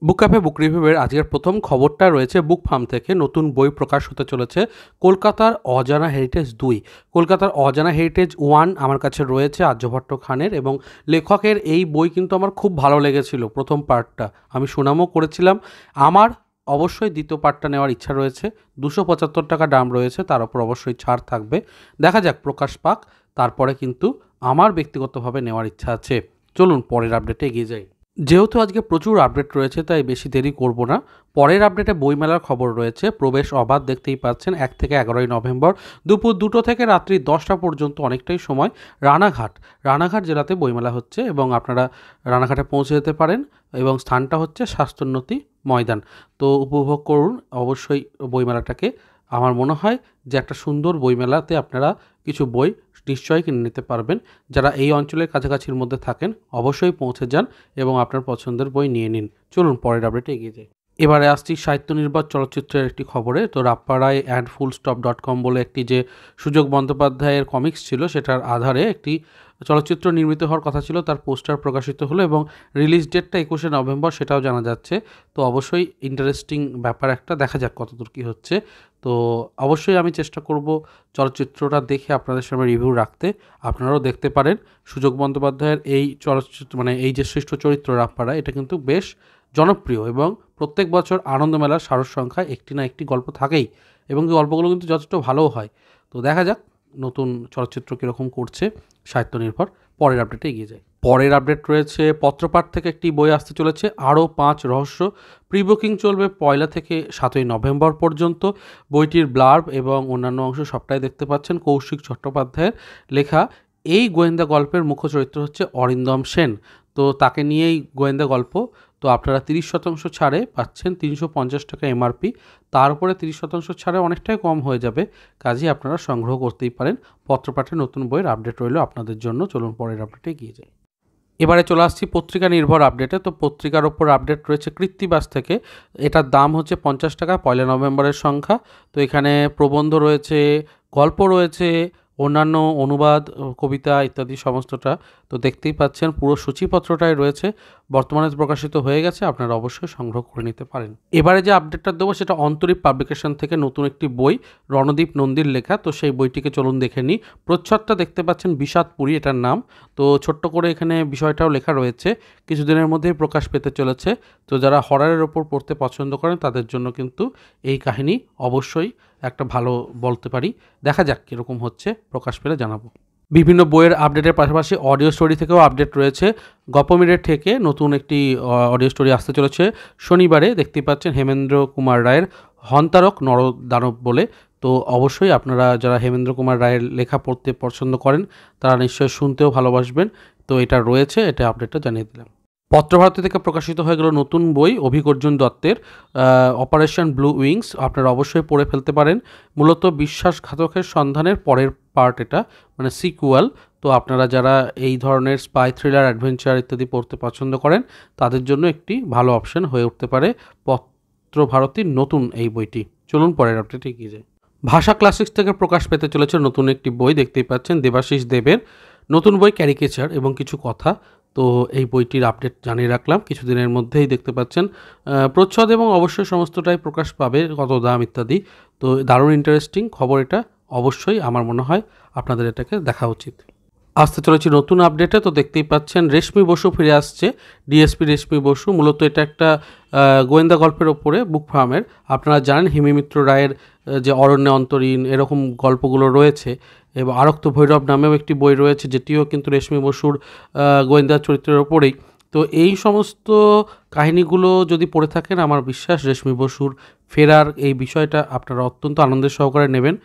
বুক cafe বুক রিভিউয়ের আজকের প্রথম খবরটা রয়েছে বুক ফার্ম থেকে। নতুন বই প্রকাশ হতে চলেছে কলকাতার অজানা হেরিটেজ 2। কলকাতার অজানা হেরিটেজ 1 আমার কাছে রয়েছে আর্যভট্ট খানের, এবং লেখকের এই বই কিন্তু আমার খুব ভালো লেগেছিল। প্রথম পার্টটা আমি সুনামও করেছিলাম। আমার অবশ্যই দ্বিতীয় পার্টটা নেওয়ার ইচ্ছা রয়েছে। 275 টাকা দাম রয়েছে, তার উপর অবশ্যই ছাড় থাকবে। দেখা যাক প্রকাশ পাক, তারপরে কিন্তু আমার ব্যক্তিগতভাবে নেওয়ার ইচ্ছা আছে। চলুন পরের আপডেটে এগিয়ে যাই। যেহেতু আজকে প্রচুর আপডেট রয়েছে তাই বেশি দেরি করব না। পরের আপডেটে বইমেলার খবর রয়েছে। প্রবেশ অবাধ, দেখতেই পাচ্ছেন 1 থেকে 11ই নভেম্বর দুপুর 2টো থেকে রাত্রি 10টা পর্যন্ত অনেকটাই সময় রানাঘাট জেলাতে বইমেলা হচ্ছে, এবং আপনারা রানাঘাটে পৌঁছে যেতে পারেন, এবং স্থানটা হচ্ছে স্বাস্থ্যোন্নতি ময়দান। তো উপভোগ করুন অবশ্যই বইমেলাটাকে। আমার মনে হয় যে একটা সুন্দর বইমেলাতে আপনারা কিছু বই নিশ্চয়ই কিনে নিতে পারবেন। যারা এই অঞ্চলের কাছাকাছির মধ্যে থাকেন অবশ্যই পৌঁছে যান এবং আপনার পছন্দের বই নিয়ে নিন। চলুন পরের আপডেটে এগিয়ে যাই। এবারে আসছি সাহিত্য নির্ভর চলচ্চিত্রের একটি খবরে। তো রাপ্পারায় অ্যান্ড fullstop.com বলে একটি যে সুযোগ বন্দ্যোপাধ্যায়ের কমিক্স ছিল, সেটার আধারে একটি চলচ্চিত্র নির্মিত হওয়ার কথা ছিল, তার পোস্টার প্রকাশিত হলো এবং রিলিজ ডেটটা 21শে নভেম্বর সেটাও জানা যাচ্ছে। তো অবশ্যই ইন্টারেস্টিং ব্যাপার একটা, দেখা যাক কতদূর কী হচ্ছে। তো অবশ্যই আমি চেষ্টা করব চলচ্চিত্রটা দেখে আপনাদের সামনে রিভিউ রাখতে। আপনারাও দেখতে পারেন। সুযোগ বন্দ্যোপাধ্যায়ের এই চলচ্চিত্র এই যে সৃষ্ট চরিত্র রাপ্পারা, এটা কিন্তু বেশ জনপ্রিয়, এবং প্রত্যেক বছর আনন্দমেলার সারস সংখ্যায় একটি না একটি গল্প থাকেই, এবং এই গল্পগুলো কিন্তু যথেষ্ট ভালোও হয়। তো দেখা যাক নতুন চলচ্চিত্র কীরকম করছে সাহিত্য নির্ভর। পরের আপডেটে এগিয়ে যায়। পরের আপডেট রয়েছে পত্রপাঠ থেকে একটি বই আসতে চলেছে, আরও 5 রহস্য। প্রি বুকিং চলবে 1 থেকে 7ই নভেম্বর পর্যন্ত। বইটির ব্লার্ব এবং অন্যান্য অংশ সবটাই দেখতে পাচ্ছেন কৌশিক চট্টোপাধ্যায়ের লেখা। এই গোয়েন্দা গল্পের মুখ্য চরিত্র হচ্ছে অরিন্দম সেন। তো তাকে নিয়েই গোয়েন্দা গল্প। তো আপনারা 30% ছাড়ে পাচ্ছেন 350 টাকা এমআরপি। তার উপরে 30% ছাড়ে অনেকটাই কম হয়ে যাবে, কাজেই আপনারা সংগ্রহ করতেই পারেন। পত্রপাঠের নতুন বইয়ের আপডেট রইল আপনাদের জন্য। চলুন পরের আপডেটে এগিয়ে যাই। এবারে চলে আসছি পত্রিকা নির্ভর আপডেটে। তো পত্রিকার ওপর আপডেট রয়েছে কৃত্তিবাস থেকে। এটার দাম হচ্ছে 50 টাকা, 1 নভেম্বরের সংখ্যা। তো এখানে প্রবন্ধ রয়েছে, গল্প রয়েছে, অন্যান্য অনুবাদ, কবিতা ইত্যাদি সমস্তটা। তো দেখতেই পাচ্ছেন পুরো সূচিপত্রটাই রয়েছে, বর্তমানে প্রকাশিত হয়ে গেছে, আপনারা অবশ্যই সংগ্রহ করে নিতে পারেন। এবারে যে আপডেটটা দেবো সেটা অন্তরীপ পাবলিকেশন থেকে নতুন একটি বই, রণদীপ নন্দীর লেখা। তো সেই বইটিকে চলুন দেখে নিই। প্রচ্ছদটা দেখতে পাচ্ছেন বিষাদপুরী এটার নাম। তো ছোট্ট করে এখানে বিষয়টাও লেখা রয়েছে, কিছুদিনের মধ্যেই প্রকাশ পেতে চলেছে। তো যারা হররের ওপর পড়তে পছন্দ করেন তাদের জন্য কিন্তু এই কাহিনী অবশ্যই একটা ভালো বলতে পারি। দেখা যাক কীরকম হচ্ছে, প্রকাশ পেলে জানাবো। বিভিন্ন বইয়ের আপডেটের পাশাপাশি অডিও স্টোরি থেকেও আপডেট রয়েছে। গপমিরের থেকে নতুন একটি অডিও স্টোরি আসতে চলেছে শনিবারে। দেখতে পাচ্ছেন হেমেন্দ্র কুমার রায়ের হন্তারক নরদানব বলে। তো অবশ্যই আপনারা যারা হেমেন্দ্র কুমার রায়ের লেখা পড়তে পছন্দ করেন তারা নিশ্চয়ই শুনতেও ভালোবাসবেন। তো এটা রয়েছে, এটা আপডেটটা জানিয়ে দিলাম। পত্রভারতী থেকে প্রকাশিত হয়ে গেল নতুন বই অভিক অর্জুন দত্তের অপারেশন ব্লু উইংস। আপনারা অবশ্যই পড়ে ফেলতে পারেন। মূলত বিশ্বাসঘাতকের সন্ধানের পরের পার্ট এটা, মানে সিকুয়াল। তো আপনারা যারা এই ধরনের স্পাই থ্রিলার, অ্যাডভেঞ্চার ইত্যাদি পড়তে পছন্দ করেন তাদের জন্য একটি ভালো অপশন হয়ে উঠতে পারে পত্রভারতীর নতুন এই বইটি। চলুন পরের আপডেটে এগিয়ে যায়। ভাষা ক্লাসিক্স থেকে প্রকাশ পেতে চলেছে নতুন একটি বই, দেখতেই পাচ্ছেন দেবাশিস দেবের নতুন বই ক্যারিকেচার এবং কিছু কথা। তো এই বইটির আপডেট জানিয়ে রাখলাম, কিছুদিনের মধ্যেই দেখতে পাচ্ছেন প্রচ্ছদ, এবং অবশ্যই সমস্তটাই প্রকাশ পাবে, কত দাম ইত্যাদি। তো দারুণ ইন্টারেস্টিং খবর এটা, অবশ্যই আমার মনে হয় আপনাদের এটাকে দেখা উচিত। আসতে চলেছি নতুন আপডেটে। তো দেখতেই পাচ্ছেন রেশমি বসু ফিরে আসছে, ডিএসপি রেশমি বসু। মূলত এটা একটা গোয়েন্দা গল্পের ওপরে বুক ফার্মের। আপনারা জানেন হিমিমিত্র রায়ের যে অরণ্যে অন্তরীণ এরকম গল্পগুলো রয়েছে, এবং আরক্ত ভৈরব নামেও একটি বই রয়েছে যেটিও কিন্তু রেশমি বসুর গোয়েন্দা চরিত্রের ওপরেই। তো এই সমস্ত কাহিনীগুলো যদি পড়ে থাকেন, আমার বিশ্বাস রেশমি বসুর ফেরার এই বিষয়টা আপনারা অত্যন্ত আনন্দের সহকারে নেবেন।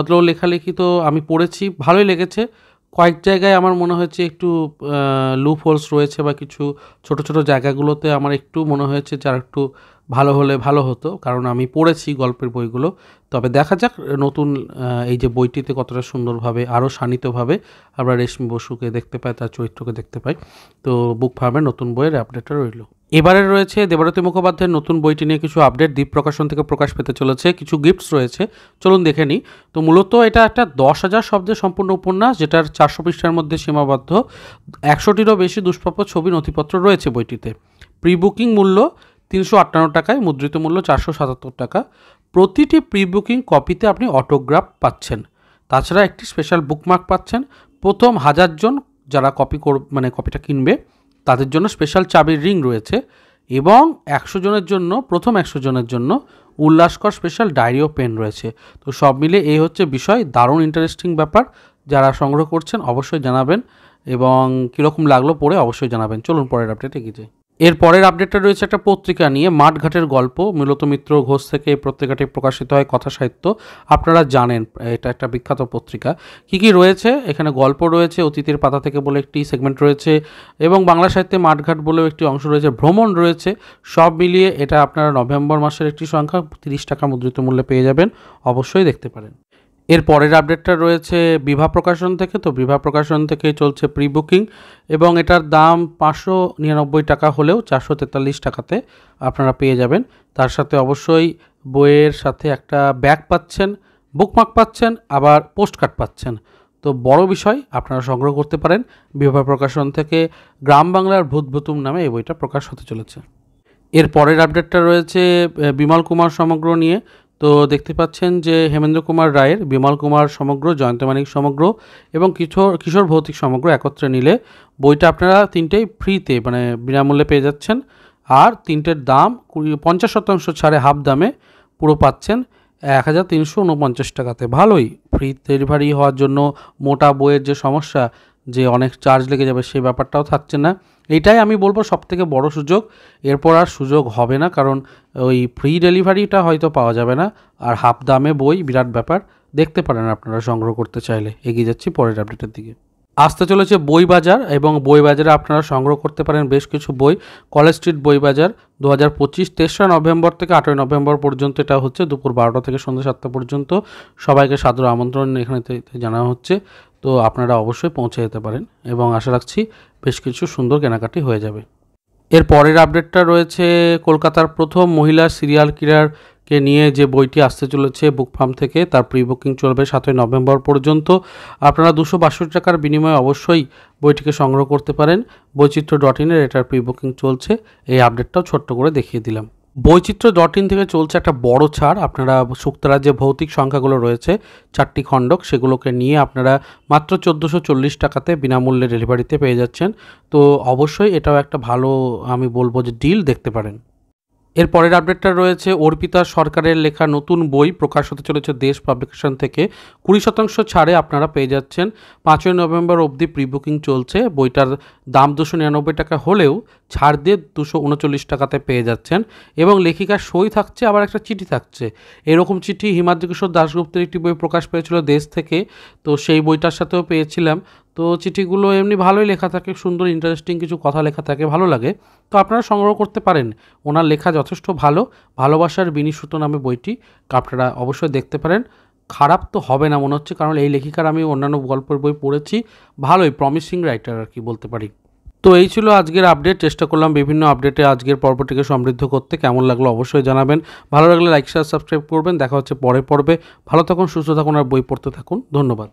তো লেখালেখি তো আমি পড়েছি, ভালোই লেগেছে। কয়েক জায়গায় আমার মনে হয়েছে একটু লুপ হোলস রয়েছে, বা কিছু ছোট ছোট জায়গাগুলোতে আমার একটু মনে হয়েছে যে আর একটু ভালো হলে ভালো হতো, কারণ আমি পড়েছি গল্পের বইগুলো। তবে দেখা যাক নতুন এই যে বইটিতে কতটা সুন্দরভাবে, আরও শানিতভাবে আমরা রেশমি বসুকে দেখতে পাই, তার চরিত্রকে দেখতে পাই। তো বুক ফার্মের নতুন বইয়ের আপডেটটা রইল। এবারে রয়েছে দেবরতী মুখোপাধ্যায়ের নতুন বইটি নিয়ে কিছু আপডেট, দ্বীপ প্রকাশন থেকে প্রকাশ পেতে চলেছে। কিছু গিফটস রয়েছে, চলুন দেখে নিই। তো মূলত এটা একটা 10,000 শব্দের সম্পূর্ণ উপন্যাস, যেটার 400 পৃষ্ঠার মধ্যে সীমাবদ্ধ। 100টিরও বেশি দুষ্প্রাপ্য ছবি নথিপত্র রয়েছে বইটিতে। প্রি বুকিং মূল্য 358 টাকায়, মুদ্রিত মূল্য 477 টাকা। প্রতিটি প্রি বুকিং কপিতে আপনি অটোগ্রাফ পাচ্ছেন, তাছাড়া একটি স্পেশাল বুকমার্ক পাচ্ছেন। প্রথম 1000 জন যারা কপিটা কিনবে তাদের জন্য স্পেশাল চাবির রিং রয়েছে, এবং 100 জনের জন্য, প্রথম 100 জনের জন্য উল্লাসকর স্পেশাল ডায়েরি ও পেন রয়েছে। তো সব মিলে এই হচ্ছে বিষয়, দারুণ ইন্টারেস্টিং ব্যাপার। যারা সংগ্রহ করছেন অবশ্যই জানাবেন, এবং কীরকম লাগলো পড়ে অবশ্যই জানাবেন। চলুন পরের আপডেটে এগিয়ে যাই। এর পরের আপডেটটা রয়েছে একটা পত্রিকা নিয়ে, মাঠঘাটের গল্প। মিলত মিত্র ঘোষ থেকে এই পত্রিকাটি প্রকাশিত হয়, কথা সাহিত্য। আপনারা জানেন এটা একটা বিখ্যাত পত্রিকা। কি রয়েছে এখানে? গল্প রয়েছে, অতীতের পাতা থেকে বলে একটি সেগমেন্ট রয়েছে, এবং বাংলা সাহিত্যে মাঠঘাট বলেও একটি অংশ রয়েছে, ভ্রমণ রয়েছে। সব মিলিয়ে এটা আপনারা নভেম্বর মাসের একটি সংখ্যা, 30 টাকা মুদ্রিত মূল্যে পেয়ে যাবেন, অবশ্যই দেখতে পারেন। এর পরের আপডেটটা রয়েছে বিভা প্রকাশন থেকে। তো বিভা প্রকাশন থেকে চলছে প্রি বুকিং, এবং এটার দাম 599 টাকা হলেও 443 টাকাতে আপনারা পেয়ে যাবেন। তার সাথে অবশ্যই বইয়ের সাথে একটা ব্যাগ পাচ্ছেন, বুকমার্ক পাচ্ছেন, আবার পোস্ট কার্ড পাচ্ছেন। তো বড় বিষয়, আপনারা সংগ্রহ করতে পারেন। বিভা প্রকাশন থেকে গ্রাম বাংলার ভূত ভুতুম নামে এই বইটা প্রকাশ হতে চলেছে। এর পরের আপডেটটা রয়েছে বিমল কুমার সমগ্র নিয়ে। তো দেখতে পাচ্ছেন যে হেমেন্দ্র কুমার রায়ের বিমল কুমার সমগ্র, জয়ন্তমানিক সমগ্র এবং কিশোর ভৌতিক সমগ্র একত্রে নিলে বইটা আপনারা তিনটেই ফ্রিতে, বিনামূল্যে পেয়ে যাচ্ছেন। আর তিনটের দাম 50% ছাড়ে হাফ দামে পুরো পাচ্ছেন 1349 টাকাতে। ভালোই, ফ্রি ডেলিভারি হওয়ার জন্য মোটা বইয়ের যে সমস্যা যে অনেক চার্জ লেগে যাবে সেই ব্যাপারটাও থাকছে না। এইটাই আমি বলবো সবথেকে বড় সুযোগ। এরপর আর সুযোগ হবে না, কারণ ওই ফ্রি ডেলিভারিটা হয়তো পাওয়া যাবে না। আর হাফ দামে বই বিরাট ব্যাপার, দেখতে পারেন আপনারা সংগ্রহ করতে চাইলে। এগিয়ে যাচ্ছি পরের আপডেটের দিকে। আসতে চলেছে বই বাজার, এবং বই বাজারে আপনারা সংগ্রহ করতে পারেন বেশ কিছু বই। কলেজ স্ট্রিট বই বাজার 2025 3রা নভেম্বর থেকে 8ই নভেম্বর পর্যন্ত এটা হচ্ছে, দুপুর 12টা থেকে সন্ধ্যা 7টা পর্যন্ত। সবাইকে সাদর আমন্ত্রণ এখানে জানানো হচ্ছে। তো আপনারা অবশ্যই পৌঁছে যেতে পারেন, এবং আশা রাখছি বেশ কিছু সুন্দর কেনাকাটি হয়ে যাবে। এর পরের আপডেটটা রয়েছে কলকাতার প্রথম মহিলা সিরিয়াল কিলারকে নিয়ে যে বইটি আসতে চলেছে বুক ফার্ম থেকে। তার প্রি বুকিং চলবে 7ই নভেম্বর পর্যন্ত। আপনারা 262 টাকার বিনিময়ে অবশ্যই বইটিকে সংগ্রহ করতে পারেন। বৈচিত্র্য.in এটার প্রি বুকিং চলছে। এই আপডেটটাও ছোট্ট করে দেখিয়ে দিলাম। বৈচিত্র্য.in থেকে চলছে একটা বড় ছাড়। আপনারা শুক্তারার যে ভৌতিক সংখ্যাগুলো রয়েছে 4টি খণ্ডক, সেগুলোকে নিয়ে আপনারা মাত্র 1440 টাকাতে বিনামূল্যে ডেলিভারিতে পেয়ে যাচ্ছেন। তো অবশ্যই এটাও একটা ভালো, আমি বলবো যে ডিল, দেখতে পারেন। এর পরের আপডেটটা রয়েছে অর্পিতা সরকারের লেখা নতুন বই, প্রকাশ হতে চলেছে দেশ পাবলিকেশন থেকে। 20% ছাড়ে আপনারা পেয়ে যাচ্ছেন। 5ই নভেম্বর অবধি প্রি বুকিং চলছে। বইটার দাম 299 টাকা হলেও ছাড় দিয়ে 239 টাকাতে পেয়ে যাচ্ছেন, এবং লেখিকার সই থাকছে, আবার একটা চিঠি থাকছে। এরকম চিঠি হিমাদ্রি কিশোর দাশগুপ্তের একটি বই প্রকাশ পেয়েছিল দেশ থেকে, তো সেই বইটার সাথেও পেয়েছিলাম। তো চিঠিগুলো এমনি ভালোই লেখা থাকে, সুন্দর ইন্টারেস্টিং কিছু কথা লেখা থাকে, ভালো লাগে। তো আপনারা সংগ্রহ করতে পারেন। ওনার লেখা যথেষ্ট ভালো। ভালোবাসার বিনিসূত নামে বইটি আপনারা অবশ্যই দেখতে পারেন। খারাপ তো হবে না মনে হচ্ছে, কারণ এই লেখিকার আমি অন্যান্য গল্পের বই পড়েছি, ভালোই প্রমিসিং রাইটার আর কি বলতে পারি। তো এই ছিল আজকের আপডেট। চেষ্টা করলাম বিভিন্ন আপডেটে আজকের পর্বটিকে সমৃদ্ধ করতে। কেমন লাগলো অবশ্যই জানাবেন। ভালো লাগলে লাইক শেয়ার সাবস্ক্রাইব করবেন। দেখা হচ্ছে পরের পর্বে। ভালো থাকুন, সুস্থ থাকুন, আর বই পড়তে থাকুন। ধন্যবাদ।